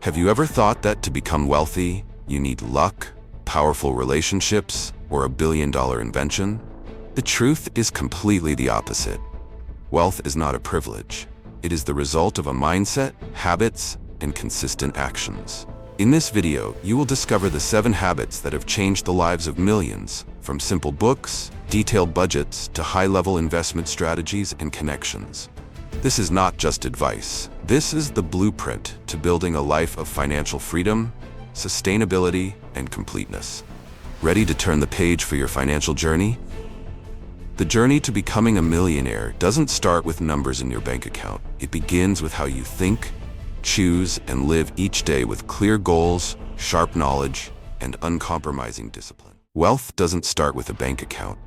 Have you ever thought that to become wealthy, you need luck, powerful relationships, or a billion-dollar invention? The truth is completely the opposite. Wealth is not a privilege. It is the result of a mindset, habits, and consistent actions. In this video, you will discover the 7 habits that have changed the lives of millions, from simple books, detailed budgets, to high-level investment strategies and connections. This is not just advice. This is the blueprint to building a life of financial freedom, sustainability, and completeness. Ready to turn the page for your financial journey? The journey to becoming a millionaire doesn't start with numbers in your bank account. It begins with how you think, choose, and live each day with clear goals, sharp knowledge, and uncompromising discipline. Wealth doesn't start with a bank account.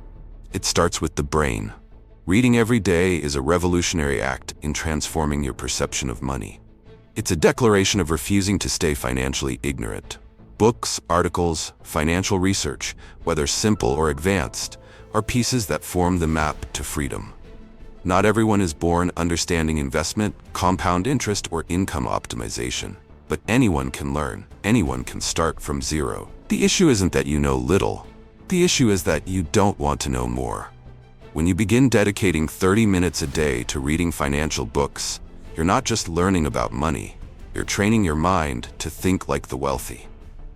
It starts with the brain. Reading every day is a revolutionary act in transforming your perception of money. It's a declaration of refusing to stay financially ignorant. Books, articles, financial research, whether simple or advanced, are pieces that form the map to freedom. Not everyone is born understanding investment, compound interest, or income optimization, but anyone can learn. Anyone can start from zero. The issue isn't that you know little. The issue is that you don't want to know more. When you begin dedicating 30 minutes a day to reading financial books, you're not just learning about money, you're training your mind to think like the wealthy.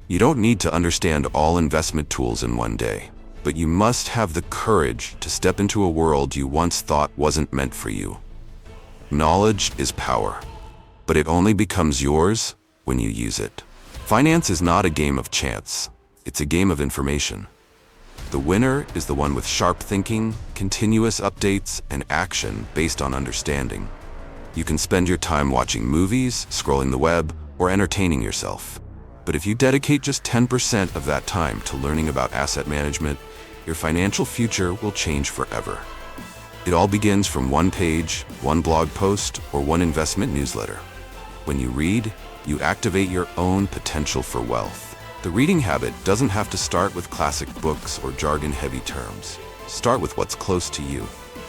You don't need to understand all investment tools in one day, but you must have the courage to step into a world you once thought wasn't meant for you. Knowledge is power, but it only becomes yours when you use it. Finance is not a game of chance, it's a game of information. The winner is the one with sharp thinking, continuous updates, and action based on understanding. You can spend your time watching movies, scrolling the web, or entertaining yourself. But if you dedicate just 10% of that time to learning about asset management, your financial future will change forever. It all begins from one page, one blog post, or one investment newsletter. When you read, you activate your own potential for wealth. The reading habit doesn't have to start with classic books or jargon-heavy terms. Start with what's close to you.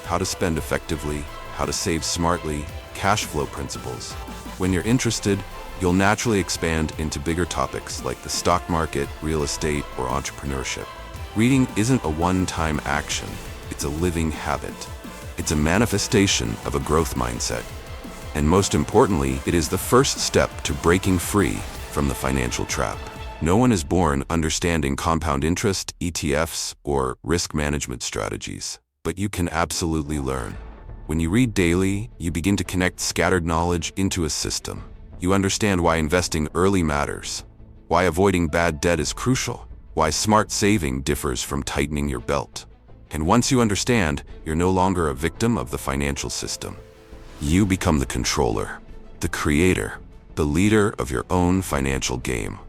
How to spend effectively, how to save smartly, cash flow principles. When you're interested, you'll naturally expand into bigger topics like the stock market, real estate, or entrepreneurship. Reading isn't a one-time action, it's a living habit. It's a manifestation of a growth mindset. And most importantly, it is the first step to breaking free from the financial trap. No one is born understanding compound interest, ETFs, or risk management strategies, but you can absolutely learn. When you read daily, you begin to connect scattered knowledge into a system. You understand why investing early matters, why avoiding bad debt is crucial, why smart saving differs from tightening your belt. And once you understand, you're no longer a victim of the financial system. You become the controller, the creator, the leader of your own financial game.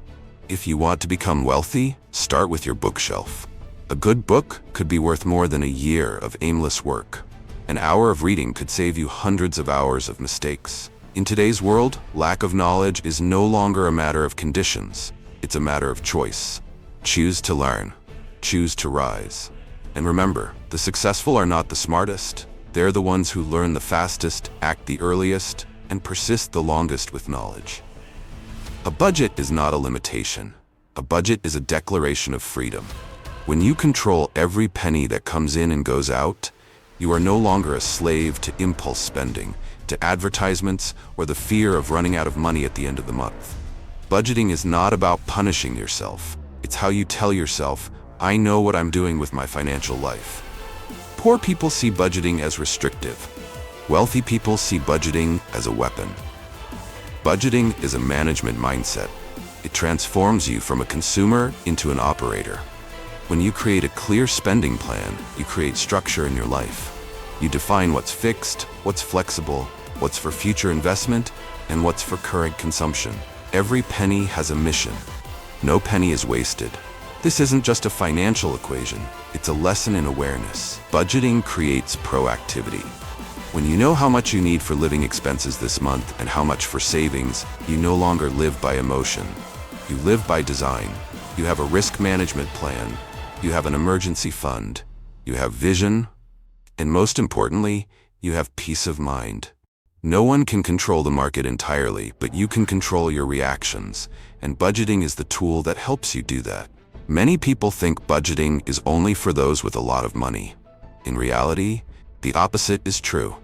If you want to become wealthy, start with your bookshelf. A good book could be worth more than a year of aimless work. An hour of reading could save you hundreds of hours of mistakes. In today's world, lack of knowledge is no longer a matter of conditions. It's a matter of choice. Choose to learn. Choose to rise. And remember, the successful are not the smartest. They're the ones who learn the fastest, act the earliest, and persist the longest with knowledge. A budget is not a limitation. A budget is a declaration of freedom. When you control every penny that comes in and goes out, you are no longer a slave to impulse spending, to advertisements, or the fear of running out of money at the end of the month. Budgeting is not about punishing yourself. It's how you tell yourself, I know what I'm doing with my financial life. Poor people see budgeting as restrictive. Wealthy people see budgeting as a weapon. Budgeting is a management mindset. It transforms you from a consumer into an operator. When you create a clear spending plan, you create structure in your life. You define what's fixed, what's flexible, what's for future investment, and what's for current consumption. Every penny has a mission. No penny is wasted. This isn't just a financial equation, it's a lesson in awareness. Budgeting creates proactivity. When you know how much you need for living expenses this month and how much for savings, you no longer live by emotion. You live by design. You have a risk management plan. You have an emergency fund. You have vision. And most importantly, you have peace of mind. No one can control the market entirely, but you can control your reactions, and budgeting is the tool that helps you do that. Many people think budgeting is only for those with a lot of money. In reality, the opposite is true.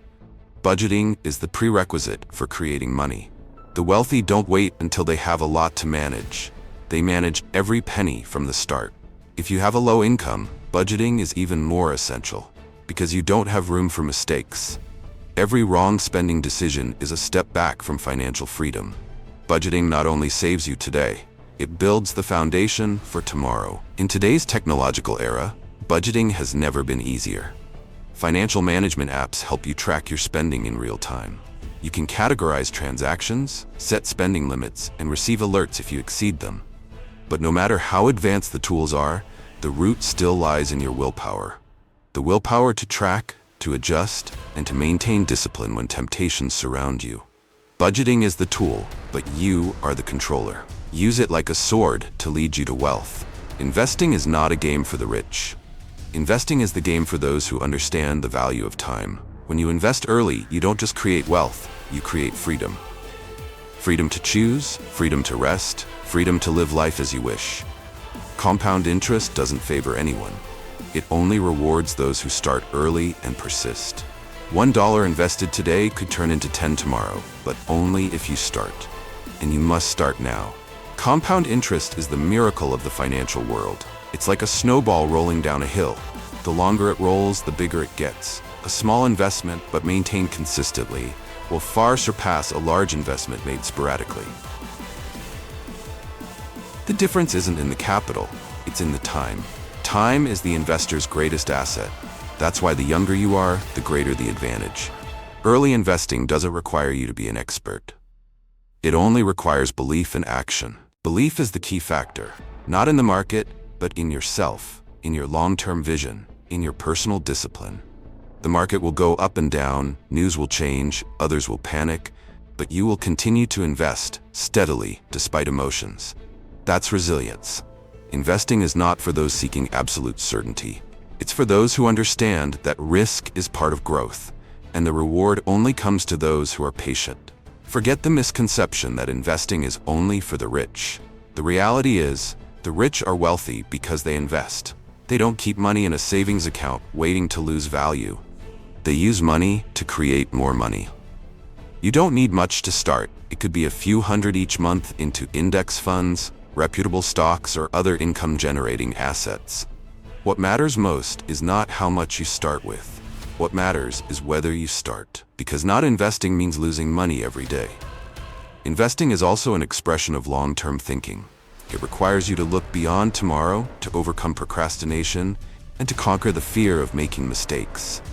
Budgeting is the prerequisite for creating money. The wealthy don't wait until they have a lot to manage. They manage every penny from the start. If you have a low income, budgeting is even more essential, because you don't have room for mistakes. Every wrong spending decision is a step back from financial freedom. Budgeting not only saves you today, it builds the foundation for tomorrow. In today's technological era, budgeting has never been easier. Financial management apps help you track your spending in real time. You can categorize transactions, set spending limits, and receive alerts if you exceed them. But no matter how advanced the tools are, the root still lies in your willpower. The willpower to track, to adjust, and to maintain discipline when temptations surround you. Budgeting is the tool, but you are the controller. Use it like a sword to lead you to wealth. Investing is not a game for the rich. Investing is the game for those who understand the value of time. When you invest early, you don't just create wealth, you create freedom. Freedom to choose, freedom to rest, freedom to live life as you wish. Compound interest doesn't favor anyone. It only rewards those who start early and persist. $1 invested today could turn into 10 tomorrow, but only if you start. And you must start now. Compound interest is the miracle of the financial world. It's like a snowball rolling down a hill. The longer it rolls, the bigger it gets. A small investment, but maintained consistently, will far surpass a large investment made sporadically. The difference isn't in the capital, it's in the time. Time is the investor's greatest asset. That's why the younger you are, the greater the advantage. Early investing doesn't require you to be an expert. It only requires belief and action. Belief is the key factor, not in the market, but in yourself, in your long-term vision, in your personal discipline. The market will go up and down, news will change, others will panic, but you will continue to invest steadily despite emotions. That's resilience. Investing is not for those seeking absolute certainty. It's for those who understand that risk is part of growth, and the reward only comes to those who are patient. Forget the misconception that investing is only for the rich. The reality is, the rich are wealthy because they invest. They don't keep money in a savings account waiting to lose value. They use money to create more money. You don't need much to start. It could be a few hundred each month into index funds, reputable stocks, or other income-generating assets. What matters most is not how much you start with. What matters is whether you start, because not investing means losing money every day. Investing is also an expression of long-term thinking. It requires you to look beyond tomorrow, to overcome procrastination, and to conquer the fear of making mistakes.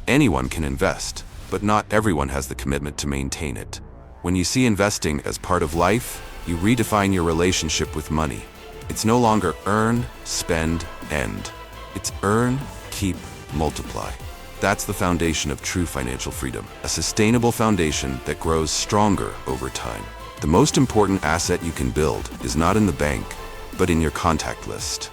Anyone can invest, but not everyone has the commitment to maintain it. When you see investing as part of life, you redefine your relationship with money. It's no longer earn, spend, end. It's earn, keep, multiply. That's the foundation of true financial freedom, a sustainable foundation that grows stronger over time. The most important asset you can build is not in the bank, but in your contact list.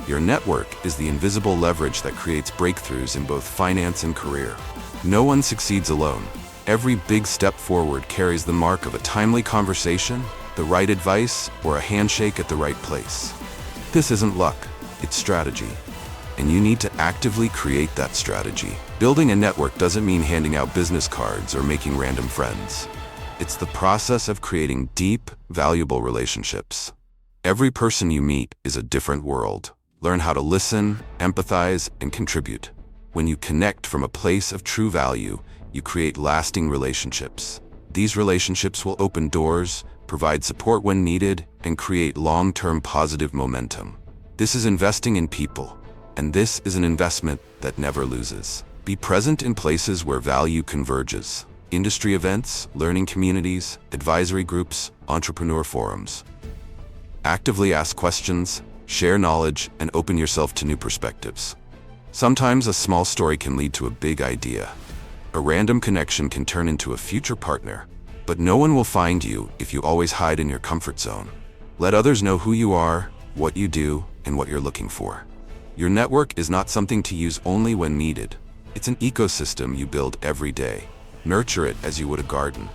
Your network is the invisible leverage that creates breakthroughs in both finance and career. No one succeeds alone. Every big step forward carries the mark of a timely conversation, the right advice, or a handshake at the right place. This isn't luck, it's strategy. And you need to actively create that strategy. Building a network doesn't mean handing out business cards or making random friends. It's the process of creating deep, valuable relationships. Every person you meet is a different world. Learn how to listen, empathize, and contribute. When you connect from a place of true value, you create lasting relationships. These relationships will open doors, provide support when needed, and create long-term positive momentum. This is investing in people, and this is an investment that never loses. Be present in places where value converges. Industry events, learning communities, advisory groups, entrepreneur forums. Actively ask questions, share knowledge, and open yourself to new perspectives. Sometimes a small story can lead to a big idea. A random connection can turn into a future partner. But no one will find you if you always hide in your comfort zone. Let others know who you are, what you do, and what you're looking for. Your network is not something to use only when needed. It's an ecosystem you build every day. Nurture it as you would a garden.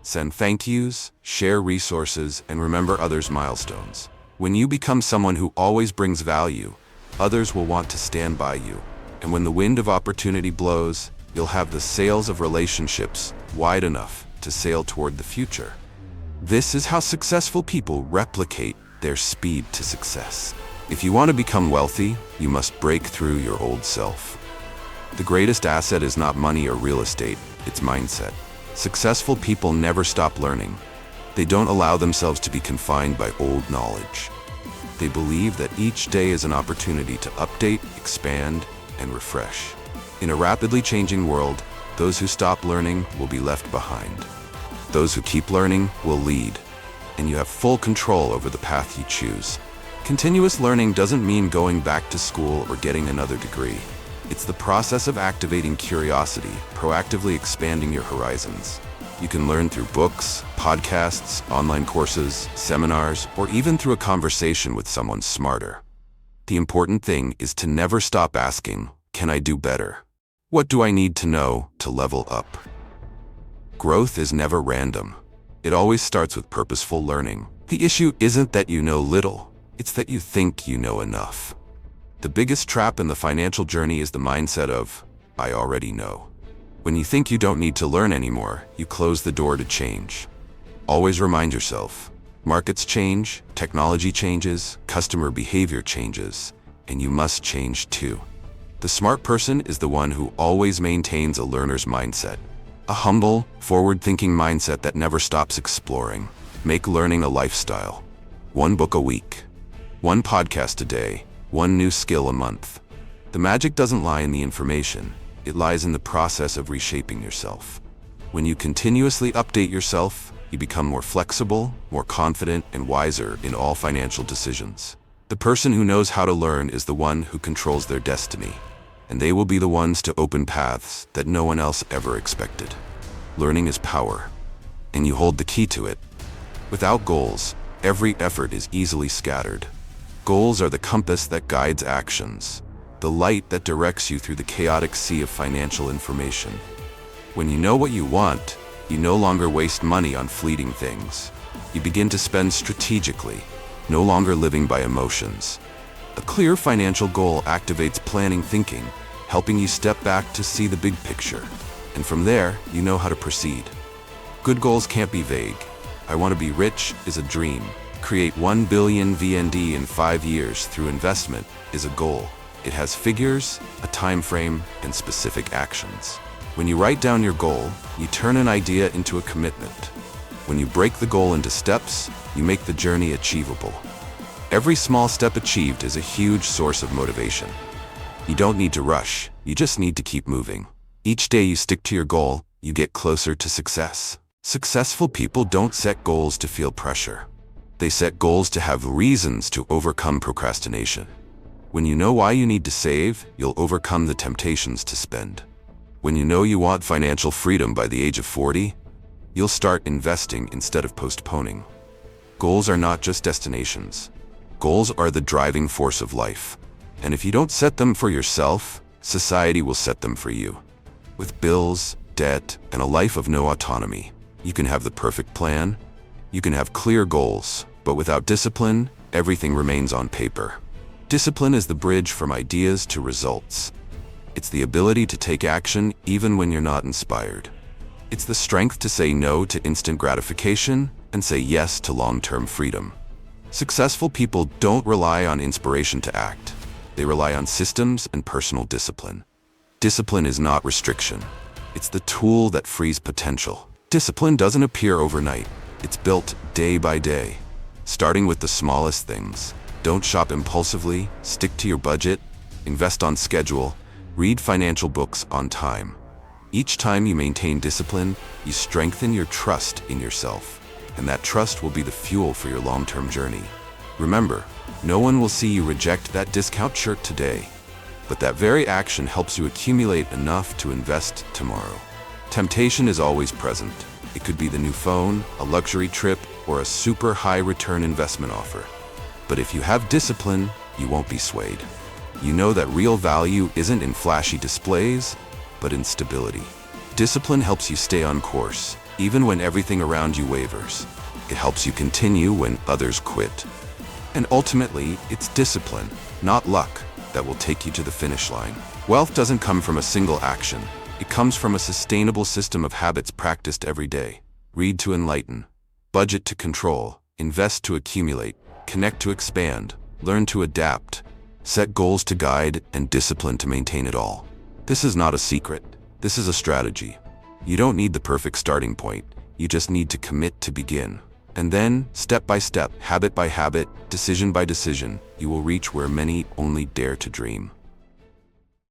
Send thank yous, share resources, and remember others' milestones. When you become someone who always brings value, others will want to stand by you. And when the wind of opportunity blows, you'll have the sails of relationships wide enough to sail toward the future. This is how successful people replicate their speed to success. If you want to become wealthy, you must break through your old self. The greatest asset is not money or real estate, it's mindset. Successful people never stop learning. They don't allow themselves to be confined by old knowledge. They believe that each day is an opportunity to update, expand, and refresh. In a rapidly changing world, those who stop learning will be left behind. Those who keep learning will lead, and you have full control over the path you choose. Continuous learning doesn't mean going back to school or getting another degree. It's the process of activating curiosity, proactively expanding your horizons. You can learn through books, podcasts, online courses, seminars, or even through a conversation with someone smarter. The important thing is to never stop asking, can I do better? What do I need to know to level up? Growth is never random. It always starts with purposeful learning. The issue isn't that you know little, it's that you think you know enough. The biggest trap in the financial journey is the mindset of, I already know. When you think you don't need to learn anymore, you close the door to change. Always remind yourself, markets change, technology changes, customer behavior changes, and you must change too. The smart person is the one who always maintains a learner's mindset. A humble, forward-thinking mindset that never stops exploring. Make learning a lifestyle. One book a week. One podcast a day. One new skill a month. The magic doesn't lie in the information. It lies in the process of reshaping yourself. When you continuously update yourself, you become more flexible, more confident, and wiser in all financial decisions. The person who knows how to learn is the one who controls their destiny, and they will be the ones to open paths that no one else ever expected. Learning is power, and you hold the key to it. Without goals, every effort is easily scattered. Goals are the compass that guides actions, the light that directs you through the chaotic sea of financial information. When you know what you want, you no longer waste money on fleeting things. You begin to spend strategically, no longer living by emotions. A clear financial goal activates planning thinking, helping you step back to see the big picture. And from there, you know how to proceed. Good goals can't be vague. I want to be rich is a dream. Create 1 billion VND in 5 years through investment is a goal. It has figures, a time frame, and specific actions. When you write down your goal, you turn an idea into a commitment. When you break the goal into steps, you make the journey achievable. Every small step achieved is a huge source of motivation. You don't need to rush, you just need to keep moving. Each day you stick to your goal, you get closer to success. Successful people don't set goals to feel pressure. They set goals to have reasons to overcome procrastination. When you know why you need to save, you'll overcome the temptations to spend. When you know you want financial freedom by the age of 40, you'll start investing instead of postponing. Goals are not just destinations. Goals are the driving force of life. And if you don't set them for yourself, society will set them for you. With bills, debt, and a life of no autonomy, you can have the perfect plan, you can have clear goals, but without discipline, everything remains on paper. Discipline is the bridge from ideas to results. It's the ability to take action even when you're not inspired. It's the strength to say no to instant gratification and say yes to long-term freedom. Successful people don't rely on inspiration to act. They rely on systems and personal discipline. Discipline is not restriction. It's the tool that frees potential. Discipline doesn't appear overnight. It's built day by day, starting with the smallest things. Don't shop impulsively, stick to your budget, invest on schedule, read financial books on time. Each time you maintain discipline, you strengthen your trust in yourself, and that trust will be the fuel for your long-term journey. Remember, no one will see you reject that discount shirt today, but that very action helps you accumulate enough to invest tomorrow. Temptation is always present. It could be the new phone, a luxury trip, or a super high return investment offer. But if you have discipline, you won't be swayed. You know that real value isn't in flashy displays, but in stability. Discipline helps you stay on course, even when everything around you wavers. It helps you continue when others quit. And ultimately, it's discipline, not luck, that will take you to the finish line. Wealth doesn't come from a single action. It comes from a sustainable system of habits practiced every day. Read to enlighten, budget to control, invest to accumulate, connect to expand, learn to adapt, set goals to guide, and discipline to maintain it all. This is not a secret. This is a strategy. You don't need the perfect starting point. You just need to commit to begin. And then, step by step, habit by habit, decision by decision, you will reach where many only dare to dream.